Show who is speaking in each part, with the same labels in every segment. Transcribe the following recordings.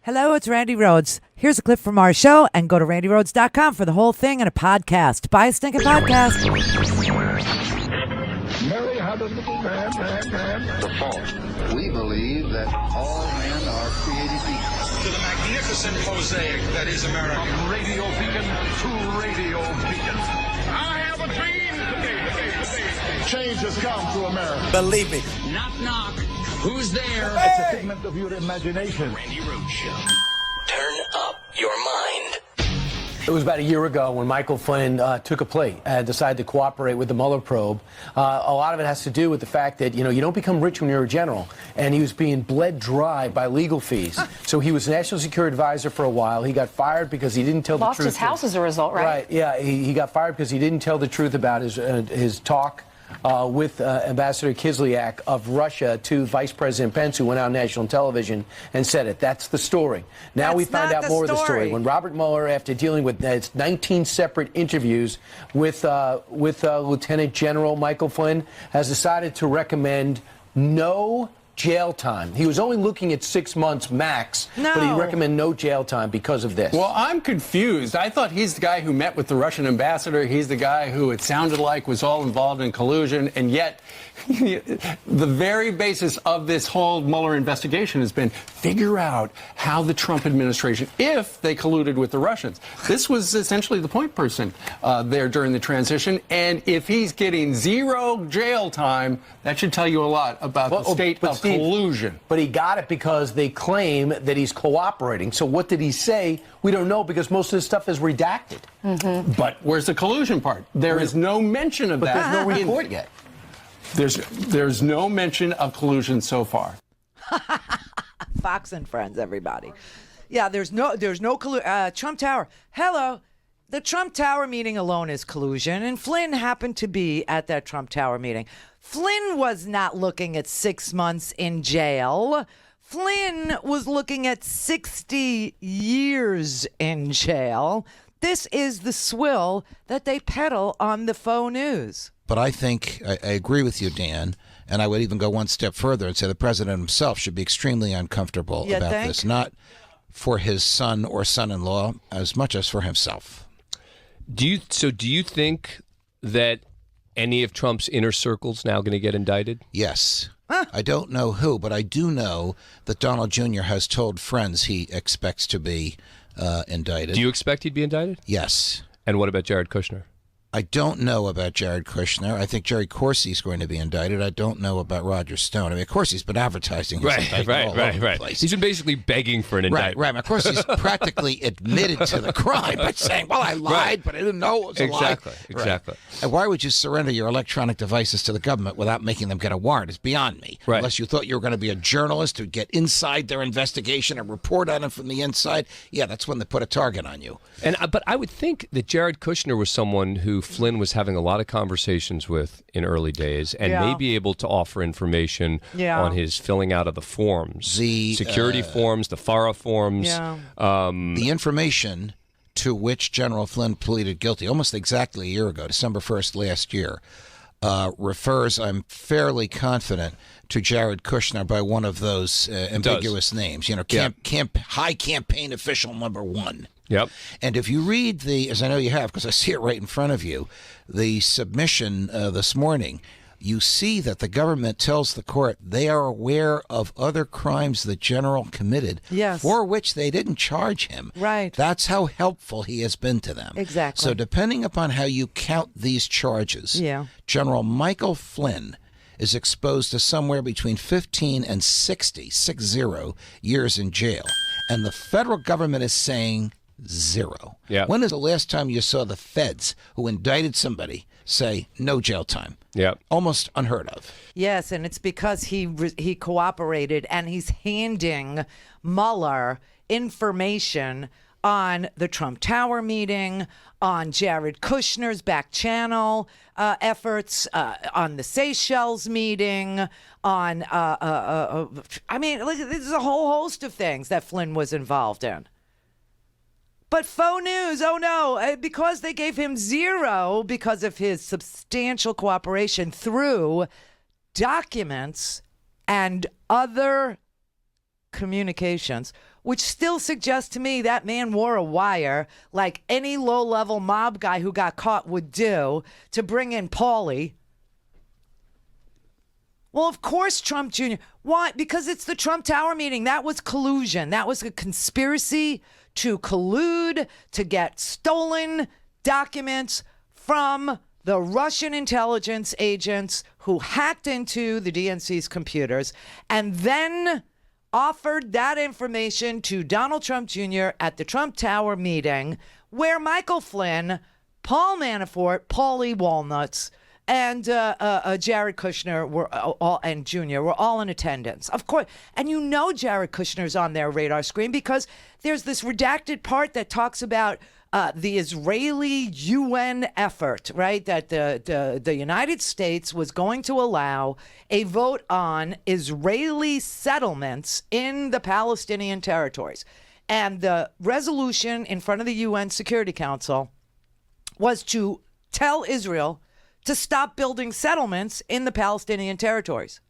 Speaker 1: Hello, it's Randi Rhodes. Here's a clip from our show, and go to randyrhodes.com for the whole thing and a podcast. Buy a stinking podcast.
Speaker 2: Mary had a little man.
Speaker 3: The fault. We believe that all men are created equal.
Speaker 4: To the magnificent mosaic that is America.
Speaker 2: From radio beacon to radio beacon. I have a dream today. Change has come to America.
Speaker 5: Believe me.
Speaker 4: Knock, knock. Who's there?
Speaker 2: It's a figment of your imagination.
Speaker 4: Randi Rhodes Show.
Speaker 5: Turn up your mind.
Speaker 6: It was about a year ago when Michael Flynn took a plea and decided to cooperate with the Mueller probe. A lot of it has to do with the fact that, you don't become rich when you're a general. And he was being bled dry by legal fees. So he was National Security Advisor for a while. He got fired because he didn't tell the truth.
Speaker 7: Lost his house as a result, right?
Speaker 6: Right, yeah. He got fired because he didn't tell the truth about his talk with Ambassador Kislyak of Russia to Vice President Pence, who went on national television and said it. That's the story. Now we find out more of the story. When Robert Mueller, after dealing with 19 separate interviews with Lieutenant General Michael Flynn, has decided to recommend no jail time. He was only looking at 6 months max, but he recommended no jail time because of this.
Speaker 8: Well, I'm confused. I thought he's the guy who met with the Russian ambassador. He's the guy who it sounded like was all involved in collusion, and yet the very basis of this whole Mueller investigation has been figure out how the Trump administration, if they colluded with the Russians. This was essentially the point person there during the transition, and if he's getting 0 jail time, that should tell you a lot about the state of collusion.
Speaker 6: But he got it because they claim that he's cooperating. So what did he say? We don't know, because most of this stuff is redacted.
Speaker 7: Mm-hmm.
Speaker 8: But where's the collusion part? There is no mention of that.
Speaker 6: But there's no report yet.
Speaker 8: There's no mention of collusion so far.
Speaker 1: Fox and Friends, everybody. Yeah, there's no Trump Tower. Hello. The Trump Tower meeting alone is collusion, and Flynn happened to be at that Trump Tower meeting. Flynn was not looking at 6 months in jail. Flynn was looking at 60 years in jail. This is the swill that they peddle on the faux news.
Speaker 9: But I think I agree with you, Dan, and I would even go one step further and say the president himself should be extremely uncomfortable about this, not for his son or son-in-law as much as for himself.
Speaker 10: Do you think that any of Trump's inner circle's now going to get indicted?
Speaker 9: Yes. I don't know who, but I do know that Donald Jr. has told friends he expects to be indicted.
Speaker 10: Do you expect he'd be indicted?
Speaker 9: Yes.
Speaker 10: And what about Jared Kushner?
Speaker 9: I don't know about Jared Kushner. I think Jerry Corsi's going to be indicted. I don't know about Roger Stone. I mean, of course, he's been advertising his indictment all over the place.
Speaker 10: He's been basically begging for an indictment.
Speaker 9: Right. Of course, he's practically admitted to the crime by saying, well, I lied, but I didn't know it was a lie.
Speaker 10: Exactly.
Speaker 9: And why would you surrender your electronic devices to the government without making them get a warrant? It's beyond me.
Speaker 10: Right.
Speaker 9: Unless you thought you were going to be a journalist who'd get inside their investigation and report on it from the inside. Yeah, that's when they put a target on you.
Speaker 10: But I would think that Jared Kushner was someone who Flynn was having a lot of conversations with in early days, and may be able to offer information on his filling out of the forms, the security forms, the FARA forms.
Speaker 9: The information to which General Flynn pleaded guilty almost exactly a year ago, December 1st last year, refers, I'm fairly confident, to Jared Kushner by one of those ambiguous names. High campaign official #1.
Speaker 10: Yep.
Speaker 9: And if you read as I know you have, because I see it right in front of you, the submission this morning, you see that the government tells the court they are aware of other crimes the general committed for which they didn't charge him.
Speaker 1: Right.
Speaker 9: That's how helpful he has been to them.
Speaker 1: Exactly.
Speaker 9: So depending upon how you count these charges, General Michael Flynn is exposed to somewhere between 15 and 60 years in jail. And the federal government is saying 0.
Speaker 10: Yeah.
Speaker 9: When is the last time you saw the feds who indicted somebody say no jail time?
Speaker 10: Yeah.
Speaker 9: Almost unheard of.
Speaker 1: Yes, and it's because he cooperated, and he's handing Mueller information on the Trump Tower meeting, on Jared Kushner's back channel efforts, on the Seychelles meeting, on I mean, there's a whole host of things that Flynn was involved in. But faux news, oh no, because they gave him 0 because of his substantial cooperation through documents and other communications. which still suggests to me that man wore a wire like any low-level mob guy who got caught would do to bring in Paulie. Well, of course, Trump Jr. Why? Because it's the Trump Tower meeting. That was collusion. That was a conspiracy to collude to get stolen documents from the Russian intelligence agents who hacked into the DNC's computers and then offered that information to Donald Trump Jr. at the Trump Tower meeting, where Michael Flynn, Paul Manafort, Paulie Walnuts, and Jared Kushner were all, and Jr. were all in attendance. Of course, and you know Jared Kushner's on their radar screen because there's this redacted part that talks about the Israeli UN effort, right? That the United States was going to allow a vote on Israeli settlements in the Palestinian territories. And the resolution in front of the UN Security Council was to tell Israel to stop building settlements in the Palestinian territories.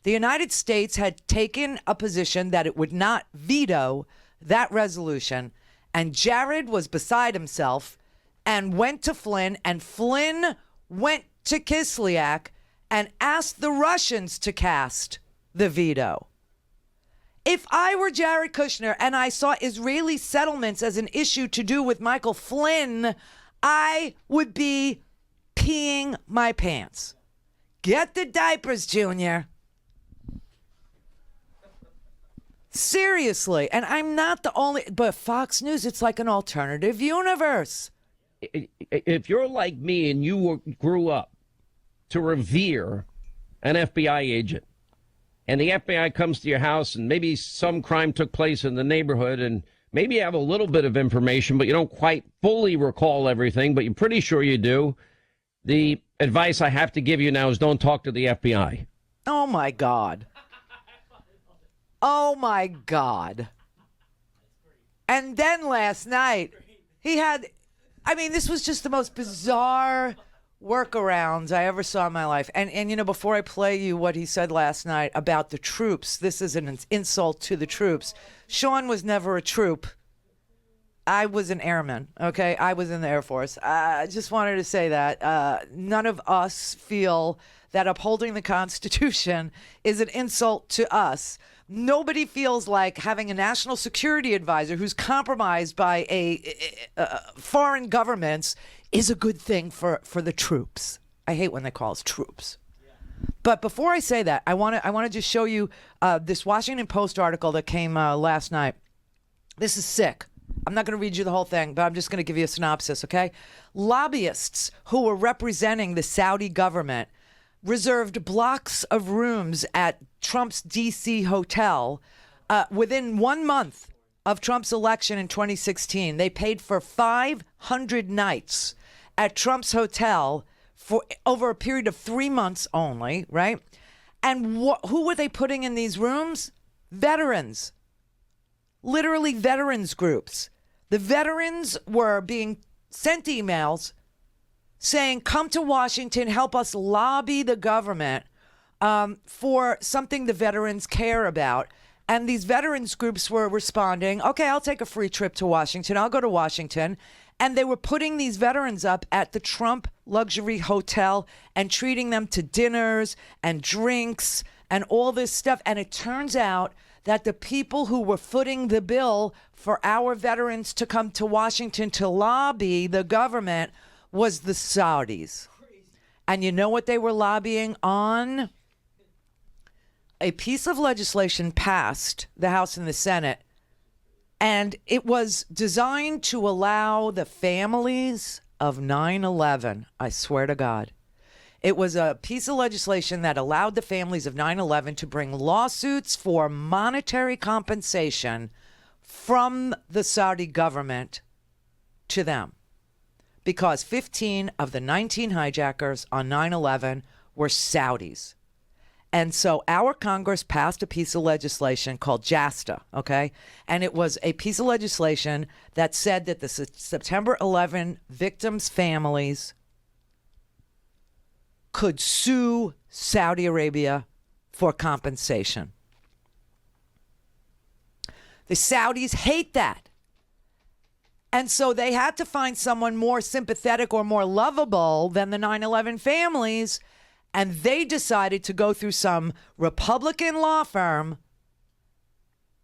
Speaker 1: The United States had taken a position that it would not veto that resolution, and Jared was beside himself and went to Flynn, and Flynn went to Kislyak and asked the Russians to cast the veto. If I were Jared Kushner and I saw Israeli settlements as an issue to do with Michael Flynn, I would be peeing my pants. Get the diapers, Junior. Seriously. And I'm not the only, but Fox News, it's like an alternative universe.
Speaker 7: If you're like me and you grew up to revere an FBI agent, and the FBI comes to your house and maybe some crime took place in the neighborhood, and maybe you have a little bit of information, but you don't quite fully recall everything, but you're pretty sure you do, the advice I have to give you now is don't talk to the FBI.
Speaker 1: Oh, my God. Oh, my God. And then last night, he had, I mean, this was just the most bizarre workarounds I ever saw in my life. And you know, before I play you what he said last night about the troops, this is an insult to the troops. Sean was never a troop. I was an airman, okay? I was in the Air Force. I just wanted to say that. None of us feel that upholding the Constitution is an insult to us. Nobody feels like having a national security advisor who's compromised by foreign governments is a good thing for the troops. I hate when they call us troops. But before I say that, I want to just show you this Washington Post article that came last night. This is sick. I'm not going to read you the whole thing, but I'm just going to give you a synopsis, okay? Lobbyists who were representing the Saudi government reserved blocks of rooms at Trump's D.C. hotel within 1 month of Trump's election in 2016. They paid for 500 nights at Trump's hotel for over a period of 3 months only, right? And who were they putting in these rooms? Veterans. Literally veterans groups. The veterans were being sent emails saying, come to Washington, help us lobby the government for something the veterans care about. And these veterans groups were responding, okay, I'll take a free trip to Washington. I'll go to Washington. And they were putting these veterans up at the Trump luxury hotel and treating them to dinners and drinks and all this stuff. And it turns out that the people who were footing the bill for our veterans to come to Washington to lobby the government was the Saudis. And you know what they were lobbying on? A piece of legislation passed the House and the Senate, and it was designed to allow the families of 9/11, I swear to God. It was a piece of legislation that allowed the families of 9/11 to bring lawsuits for monetary compensation from the Saudi government to them, because 15 of the 19 hijackers on 9/11 were Saudis. And so our Congress passed a piece of legislation called JASTA, okay? And it was a piece of legislation that said that the September 11 victims' families could sue Saudi Arabia for compensation. The Saudis hate that. And so they had to find someone more sympathetic or more lovable than the 9/11 families. And they decided to go through some Republican law firm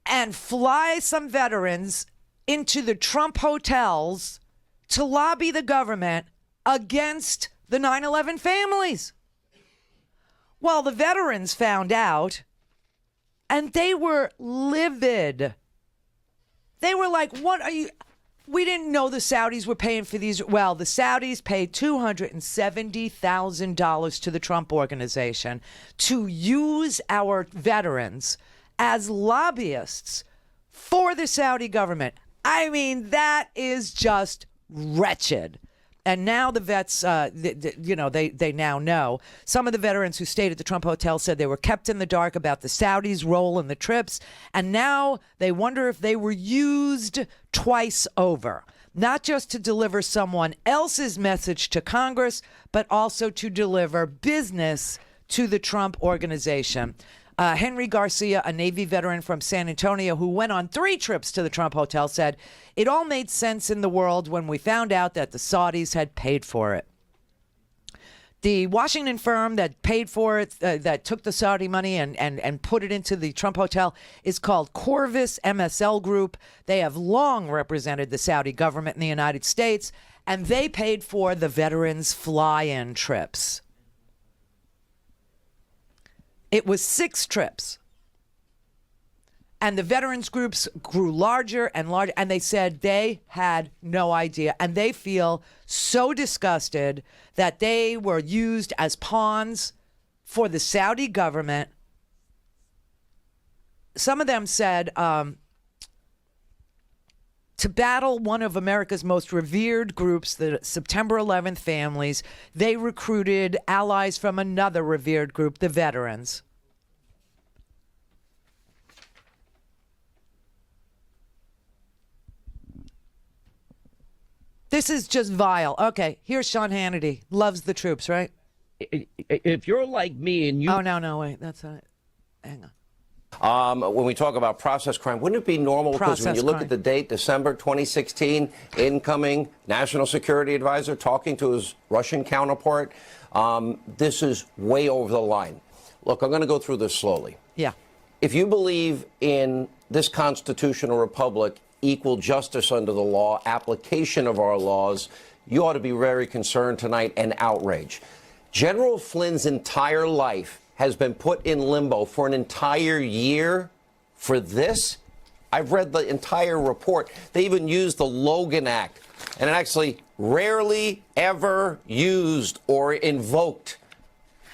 Speaker 1: and fly some veterans into the Trump hotels to lobby the government against the 9/11 families. Well, the veterans found out, and they were livid. They were like, what are you... We didn't know the Saudis were paying for these. Well, the Saudis paid $270,000 to the Trump Organization to use our veterans as lobbyists for the Saudi government. I mean, that is just wretched. And now the vets, they now know. Some of the veterans who stayed at the Trump Hotel said they were kept in the dark about the Saudis' role in the trips. And now they wonder if they were used twice over, not just to deliver someone else's message to Congress, but also to deliver business to the Trump Organization. Henry Garcia, a Navy veteran from San Antonio who went on 3 trips to the Trump Hotel, said, "It all made sense in the world when we found out that the Saudis had paid for it." The Washington firm that paid for it, that took the Saudi money and put it into the Trump Hotel, is called Corvus MSL Group. They have long represented the Saudi government in the United States, and they paid for the veterans' fly-in trips. It was 6 trips. And the veterans groups grew larger and larger. And they said they had no idea. And they feel so disgusted that they were used as pawns for the Saudi government. Some of them said to battle one of America's most revered groups, the September 11th families, they recruited allies from another revered group, the veterans. This is just vile. Okay, here's Sean Hannity. Loves the troops, right?
Speaker 7: If you're like me and you...
Speaker 1: Oh, no, wait. That's not it. Hang on.
Speaker 11: When we talk about process crime, wouldn't it be normal, because when you look at the date, December 2016, incoming National Security Advisor talking to his Russian counterpart, this is way over the line. Look, I'm going to go through this slowly.
Speaker 1: Yeah.
Speaker 11: If you believe in this constitutional republic, equal justice under the law, application of our laws, you ought to be very concerned tonight and outraged. General Flynn's entire life has been put in limbo for an entire year for this. I've read the entire report. They even used the Logan Act, and it actually rarely ever used or invoked.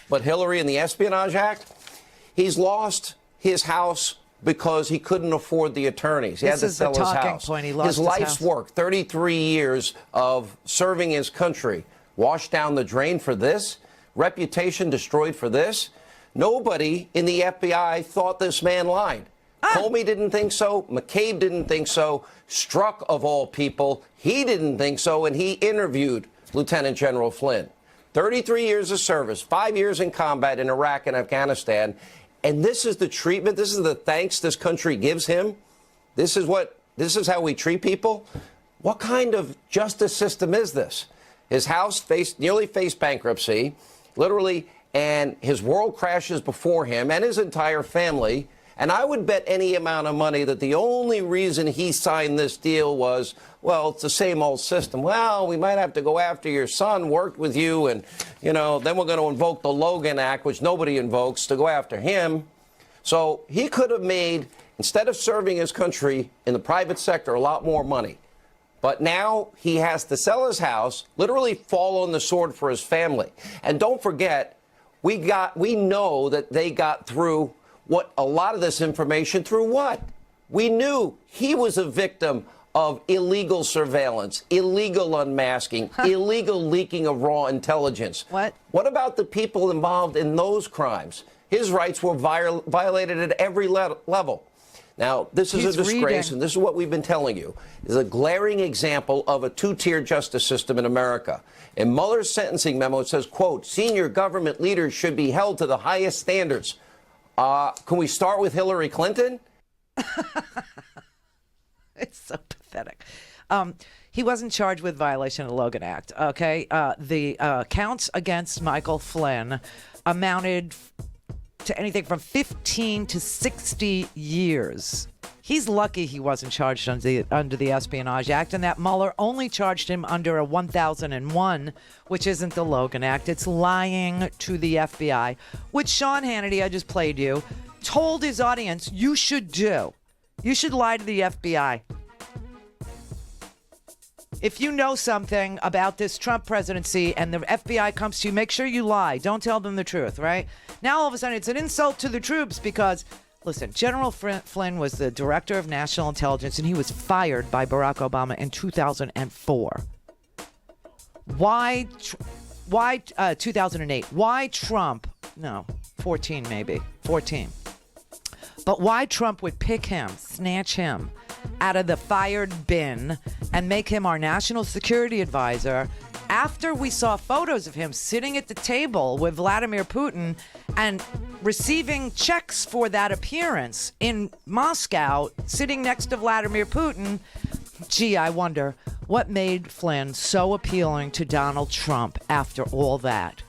Speaker 11: But Hillary and the Espionage Act, he's lost his house because he couldn't afford the attorneys. He had to sell his house.
Speaker 1: Point. He lost
Speaker 11: his life's work, 33 years of serving his country, washed down the drain for this, reputation destroyed for this. Nobody in the FBI thought this man lied. Comey didn't think so. McCabe didn't think so. Strzok, of all people, he didn't think so, and he interviewed Lieutenant General Flynn. 33 years of service, 5 years in combat in Iraq and Afghanistan. And this is the treatment, this is the thanks this country gives him. This is how we treat people. What kind of justice system is this? His house nearly faced bankruptcy, literally, and his world crashes before him and his entire family. And I would bet any amount of money that the only reason he signed this deal was, well, it's the same old system. Well, we might have to go after your son, worked with you, and, then we're going to invoke the Logan Act, which nobody invokes, to go after him. So he could have made, instead of serving his country in the private sector, a lot more money. But now he has to sell his house, literally fall on the sword for his family. And don't forget, we know that they got through what a lot of this information through what? We knew he was a victim of illegal surveillance, illegal unmasking, illegal leaking of raw intelligence.
Speaker 1: What?
Speaker 11: What about the people involved in those crimes? His rights were violated at every level. Now, this is a disgrace, and this is what we've been telling you, is a glaring example of a two-tier justice system in America. In Mueller's sentencing memo, it says, quote, senior government leaders should be held to the highest standards. Can we start with Hillary Clinton?
Speaker 1: It's so pathetic. He wasn't charged with violation of the Logan Act, okay? The counts against Michael Flynn amounted to anything from 15 to 60 years. He's lucky he wasn't charged under the Espionage Act, and that Mueller only charged him under a 1001, which isn't the Logan Act. It's lying to the FBI, which Sean Hannity, I just played you, told his audience you should do. You should lie to the FBI. If you know something about this Trump presidency and the FBI comes to you, make sure you lie. Don't tell them the truth, right? Now, all of a sudden, it's an insult to the troops because, listen, General Flynn was the director of national intelligence, and he was fired by Barack Obama in 2004. Why 2008? Why Trump? No, 14 maybe. 14. But why Trump would pick him, snatch him out of the fired bin and make him our national security advisor after we saw photos of him sitting at the table with Vladimir Putin and receiving checks for that appearance in Moscow, sitting next to Vladimir Putin. Gee, I wonder what made Flynn so appealing to Donald Trump after all that.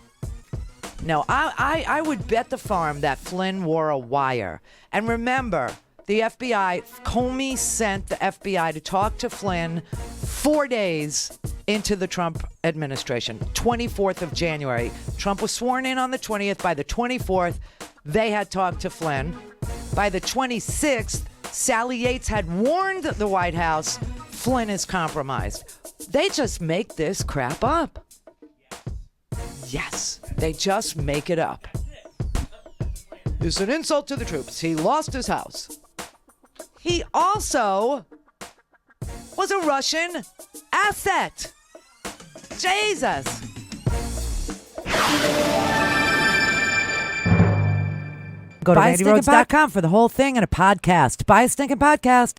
Speaker 1: No, I would bet the farm that Flynn wore a wire. And remember, the FBI, Comey sent the FBI to talk to Flynn 4 days into the Trump administration, 24th of January. Trump was sworn in on the 20th. By the 24th, they had talked to Flynn. By the 26th, Sally Yates had warned the White House, Flynn is compromised. They just make this crap up. Yes, they just make it up. It's an insult to the troops. He lost his house. He also was a Russian asset. Jesus. Go to RandiRhodes.com for the whole thing and a podcast. Buy a stinking podcast.